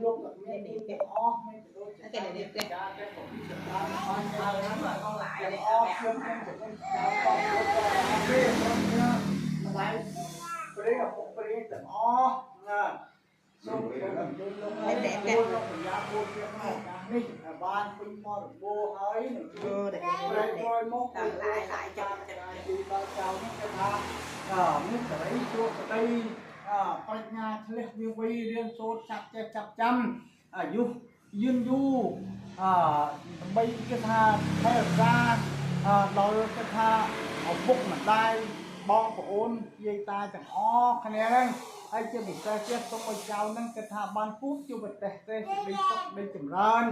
lúc này để cái này đẹp cái con lại để đẹp cái ban pin mò bô ấy để lại cho chào cái tha nước cái chuột đâyปัญญาทะเลวิวีเรียนโซจับเจ็บจับจำยุยืนยูใบกระทาแค่ราเรากระทาเอาบุกมันได้บองปอนยัยตาจากอ้อคะแนนไอ้เจ้าบิดเจ็บต้องไปเจ้านั่งกระทาบานปุ๊บจูบเตะเตะได้ตกได้จำรัน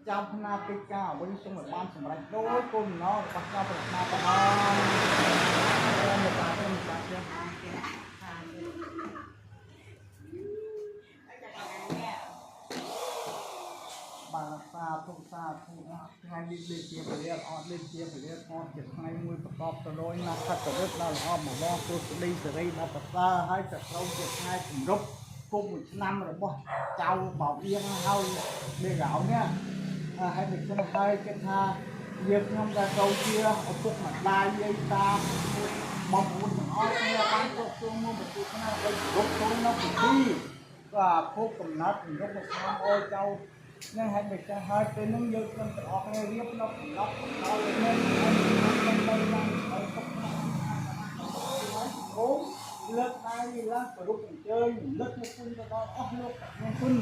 เจ้าพนาปิกาวันนี้สมัยบ้านสมัยโดยกุนเนาะปัจจัยปัจจัยปัจจัยเมื่อตาเมื่อตาเจ้าบาซาทุกซาทุกงานดิบเกี่ยวกับเรื่องออดเล่นเกี่ยวกับเรื่องออดเก็บในมือประกอบตัวโดยนักขัดตัวเรื่องเราออดหมอว่าตัวดีสรีนับปัสสาให้จัดเราเก็บในถุงรบกุมน้ำหรือบ่เจ้าเบาเอียงเฮาเรื่องเราเนี่ยให้เด็กคนไทยกันทาเยี่ยมน้ำตาเกาเชียเอาพวกหมัดลายยัยตาบอมบุญของอ้อยเนี่ยบางตัวมือประตูข้างหน้าไปรบตัวนับที่ก็พบกับนัดถึงรบกับทางอ้อยเจ้านั่งให้เด็กจะหายเป็นนั่งยืดกันออกให้เรียบนับเราเลยนั่งนั่งนั่งโอ้เลิกได้ละกระดูกเจอเลิกไม่คุ้นก็ต้องออกเลิกไม่คุ้น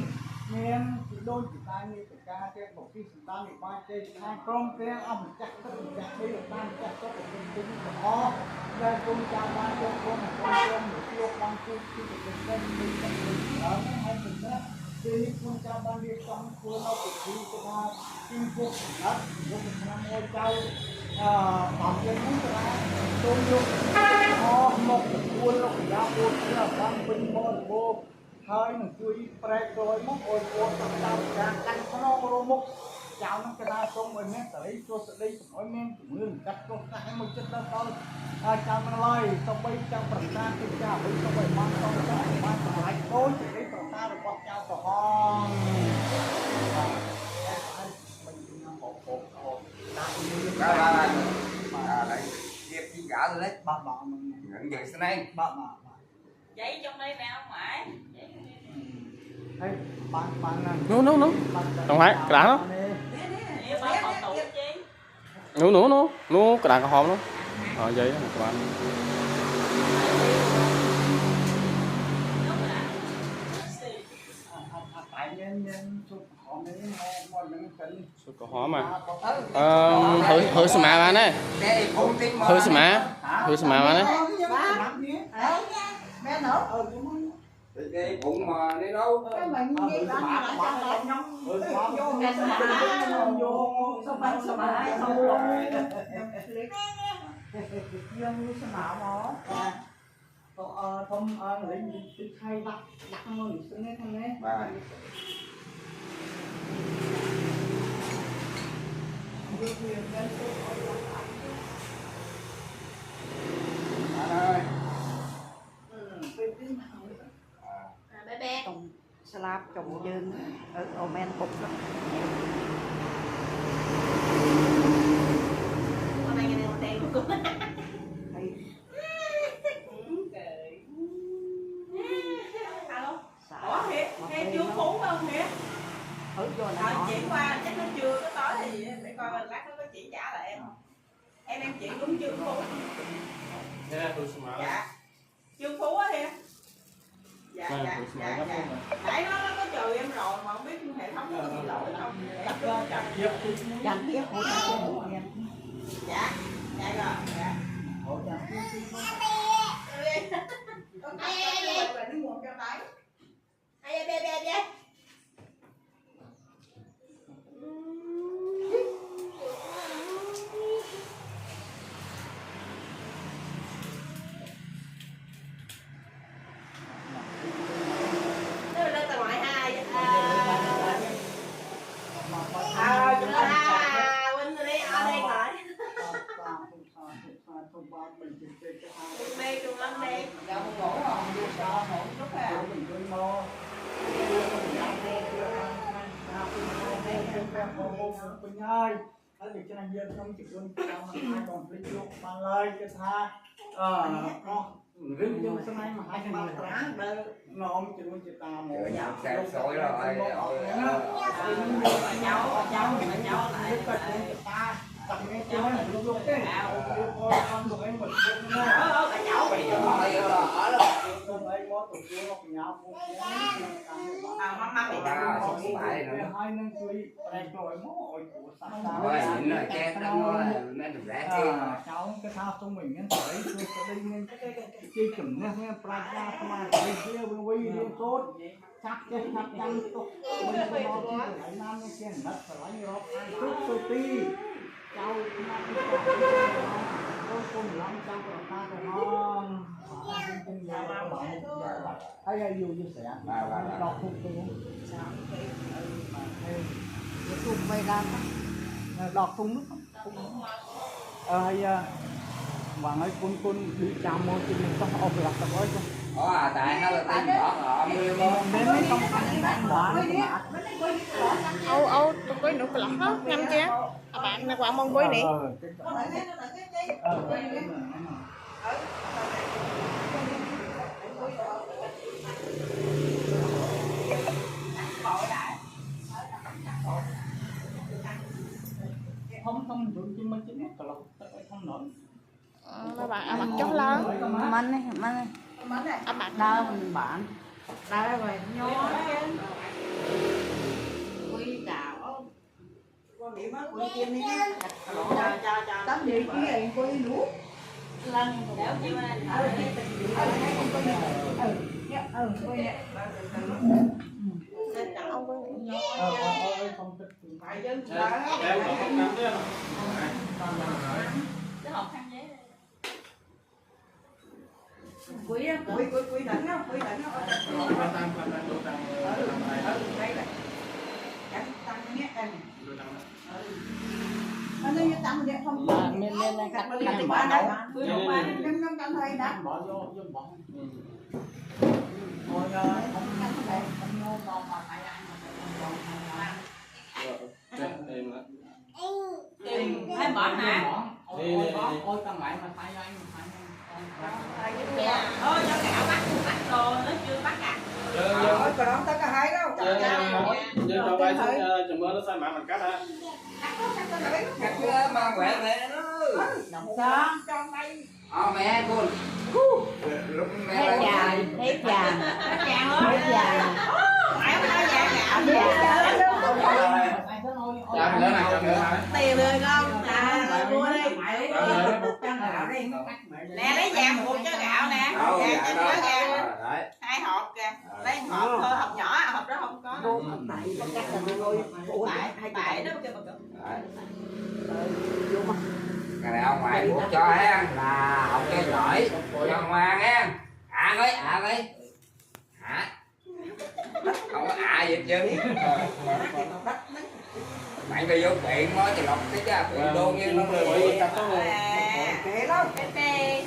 เมียนโดนจิตใจมีแต่การเจ็บบอกที่สุดตามอีกบ้านเจ็บทางกล้องเตี้ยอ้ำจักก็จักได้หรือบ้านจักก็เป็นคุ้นก็ออกได้คุ้นจางบ้านเจ้าคนหรือที่ยกบางที่ที่เป็นเส้นเป็นเส้นแล้วนั่งให้ถึงนะทีนี้คุณจะบันเดียสองคนเราติดที่จะมาจิ้มพวกนัดยกน้ำมวยเจ้าปากเย็นนั่นก็ได้ต้มยกหมกปูนเราขยะปูนเราทำเป็นบอลโบเฮ้ยหนึ่งช่วยแปรโดยมุกโอยโอยต่างๆจากกันขนมโรมุกเจ้านั่งกระดาษตรงไว้แม่แต่เลยตัวสะเลยน้อยแม่ถึงมือจับตัวให้มันจับแล้วตอนเจ้ามันลอยต้องไปเจ้าประธานที่เจ้าไปต้องไปบ้านต้องเจ้าบ้านสลายโอ้ยจะได้ประธานหรือบอกเจ้าต่อห้องlại dẹp chi cả rồi đấy bà mình nhận vậy sau này bà giấy trong đây nè ông ngoại hey, bạn nú không phải cái đá đó nú cái đá cái hòm đó giấy các bạn sụt cổ hóm mà thử xem mà bạn đấy thử xem mà bạn đấy cái bụng mà đi đâu cái mình đi bán thông lấy hay đặt ngon xuống đấy thằng ấy bé trồng salad trồng dơn ở omen bột lắm hôm nay nghe đèn cũng ủa thiệt nghe chưa phú không thiệt chị qua chắc nó chưa có tối thì để coi lát nó có chị trả lại em chị cũng chưa phú dạ chưa phú á thiệt dạ nãy nó có chửi em rồi mà không biết hệ thống nó có bị lỗi không dàn tiếp hỗ trợ cho một em dạ dạ rồi dạ hỗ trợ con bé nó nguồn cho tay ai bé Hãy subscribe cho kênh Ghiền Mì Gõ để không bỏ lỡ những video hấp dẫn một bên hai ở việc cho nên dân không chịu luôn cho mà hai còn lấy luôn mà lời cái tha nó rừng chung sau này mà hai cái mặt lá nó ông chịu luôn chịu ta một xem sôi rồi cháu lại tập nghe tiếng nói lúc lúc thế con được anh mình cháu bây giờ ở đó con ấy có tổ chức học nhau một mama bị hai năm tuổi rồi mỗi của xã rồi nhìn rồi che nó nên được rẻ tiền cháu cái thao trong mình nhân tới tôi sẽ đi nên cái chi chủng nha nghe prada mà cái kia bên quy liên tốt chắc chắn tốt mình phải nói cái lại nam cái kia đất phải lấy nó chút tôi ti cháu tôi cùng lắm cháu của ta của ngon thấy ai yêu chia sẻ đọc không tôi Cùng mày làm đọc không nước hay bạn ấy con đi chào môi thì mình không ốp lạc tập ấy không tại nó là tên bỏ họ mưa mưa đến mấy công ăn bỏ Âu tôi có nụ lọc đó ngâm kia bạn là quả mong quấy nè không được chứ mình chỉ mất cả lộc không nổi mấy bạn bạn chó lớn Mình này bạn đâu mình bạn đây rồi nhó quy cào con điểm á quy kim đi cho tấm gì kia quy lúa lần đéo chịu anh ông quấy không thích phải dân Em còn không nắm thế không? cái hộp khăn giấy quý đỉnh á quý đỉnh á đây là tăng nhé em anh ấy tăng nhé không nên cắt mình làm ba đấy quý đỉnh ba năm canh thôi đã bỏ vô bỏ thôi không vô đâu mà phải ăn tiền hay bỏ hả ôi tăng lại mà phải anh ôi cho gạo bắt đồ nó chưa bắt à Giờ còn đó tới cả hai đâu cho bay xuống chờ mưa nó sai mạng mình cắt ha. cắt chưa mà quẹt mẹ nó sao trong đây mẹ con lúc mẹ hết già chàng ơi hết già phải bao giờ gạo Chạm nữa này, chạm nữa này. tiền rồi con mua đi nè lấy vàng một cho gạo nè vàng cho nó gạo hai hộp kìa lấy một hộp thôi hộp nhỏ hộp đó không có tại đó kêu cái này ông ngoại buộc cho em là học cho giỏi cho ngoan em ơi không có gì hết trơn bạn đi vô tiện nói thì lọc cái tiện đô nhiên nó kệ đâu kệ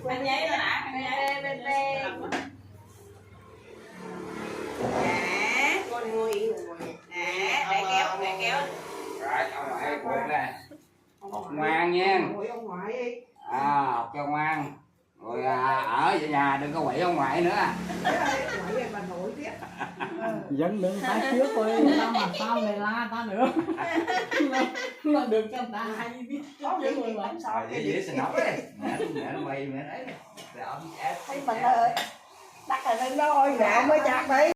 anh giấy đó nè anh giấy nè con nuôi nè để kéo rồi ông ngoại buộc nè học ngoan nha học cho ngoan rồi ở nhà đừng có quậy ông ngoại nữa dẫn đừng tay trước coi sao mà sao này la ta nữa là được cho ta hay biết chứ rồi mà dễ xin học đấy mẹ nó quay mẹ đấy thấy mình ơi đặt ở lên đó ôi gạo mới chặt đi